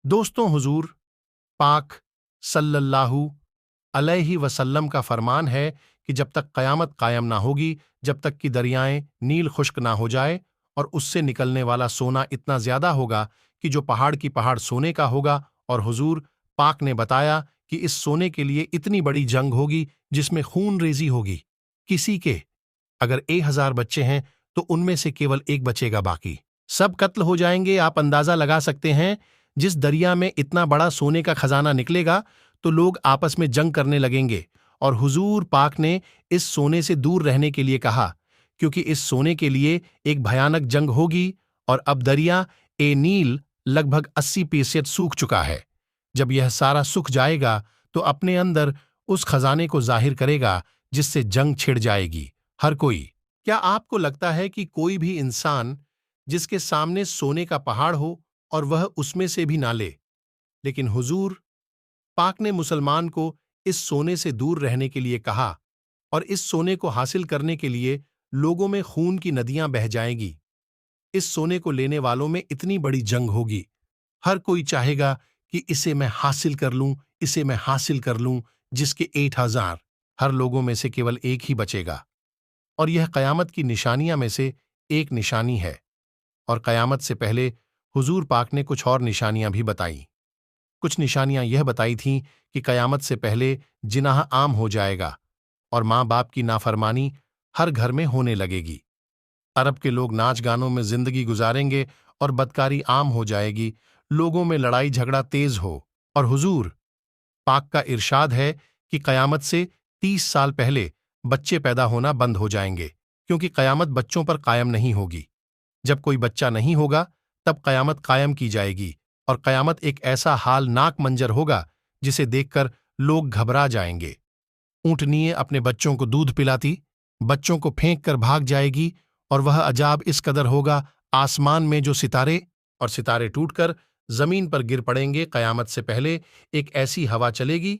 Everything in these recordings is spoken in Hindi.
दोस्तों, हुजूर पाक सल्लल्लाहु अलैहि वसल्लम का फरमान है कि जब तक कयामत कायम ना होगी, जब तक कि दरियाएं नील खुश्क ना हो जाए और उससे निकलने वाला सोना इतना ज्यादा होगा कि जो पहाड़ की पहाड़ सोने का होगा। और हुजूर पाक ने बताया कि इस सोने के लिए इतनी बड़ी जंग होगी जिसमें खून रेजी होगी। किसी के अगर 1,000 बच्चे हैं तो उनमें से केवल एक बचेगा, बाकी सब कत्ल हो जाएंगे। आप अंदाजा लगा सकते हैं, जिस दरिया में इतना बड़ा सोने का खजाना निकलेगा तो लोग आपस में जंग करने लगेंगे। और हुजूर पाक ने इस सोने से दूर रहने के लिए कहा, क्योंकि इस सोने के लिए एक भयानक जंग होगी। और अब दरिया ए नील लगभग 80% सूख चुका है। जब यह सारा सूख जाएगा तो अपने अंदर उस खजाने को जाहिर करेगा जिससे जंग छिड़ जाएगी। हर कोई, क्या आपको लगता है कि कोई भी इंसान जिसके सामने सोने का पहाड़ हो और वह उसमें से भी ना ले? लेकिन हुजूर पाक ने मुसलमान को इस सोने से दूर रहने के लिए कहा, और इस सोने को हासिल करने के लिए लोगों में खून की नदियां बह जाएंगी। इस सोने को लेने वालों में इतनी बड़ी जंग होगी, हर कोई चाहेगा कि इसे मैं हासिल कर लूं, इसे मैं हासिल कर लूं। जिसके 8,000 हर लोगों में से केवल एक ही बचेगा। और यह कयामत की निशानियां में से एक निशानी है। और कयामत से पहले हुजूर पाक ने कुछ और निशानियां भी बताई। कुछ निशानियां यह बताई थीं कि कयामत से पहले जिनाह आम हो जाएगा और माँ बाप की नाफरमानी हर घर में होने लगेगी। अरब के लोग नाच गानों में जिंदगी गुजारेंगे और बदकारी आम हो जाएगी। लोगों में लड़ाई झगड़ा तेज हो। और हुजूर पाक का इरशाद है कि कयामत से 30 साल पहले बच्चे पैदा होना बंद हो जाएंगे, क्योंकि कयामत बच्चों पर कायम नहीं होगी। जब कोई बच्चा नहीं होगा तब कयामत कायम की जाएगी। और कयामत एक ऐसा हालनाक मंजर होगा जिसे देखकर लोग घबरा जाएंगे। ऊंटनिये अपने बच्चों को दूध पिलाती बच्चों को फेंक कर भाग जाएगी। और वह अजाब इस कदर होगा, आसमान में जो सितारे और सितारे टूटकर जमीन पर गिर पड़ेंगे। कयामत से पहले एक ऐसी हवा चलेगी,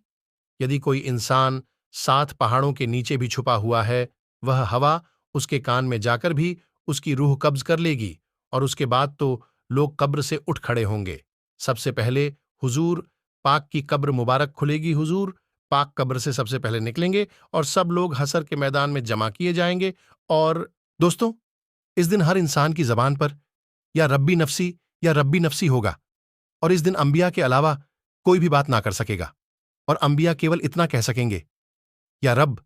यदि कोई इंसान 7 पहाड़ों के नीचे भी छुपा हुआ है, वह हवा उसके कान में जाकर भी उसकी रूह कब्ज कर लेगी। और उसके बाद तो लोग कब्र से उठ खड़े होंगे। सबसे पहले हुजूर पाक की कब्र मुबारक खुलेगी। हुजूर पाक कब्र से सबसे पहले निकलेंगे और सब लोग हसर के मैदान में जमा किए जाएंगे। और दोस्तों, इस दिन हर इंसान की जबान पर या रब्बी नफसी होगा। और इस दिन अंबिया के अलावा कोई भी बात ना कर सकेगा। और अंबिया केवल इतना कह सकेंगे, या रब,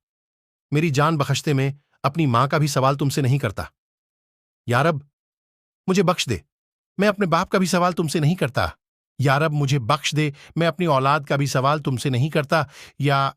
मेरी जान बख्शते में अपनी मां का भी सवाल तुमसे नहीं करता। या रब, मुझे बख्श दे, मैं अपने बाप का भी सवाल तुमसे नहीं करता। या रब, मुझे बख्श दे, मैं अपनी औलाद का भी सवाल तुमसे नहीं करता। या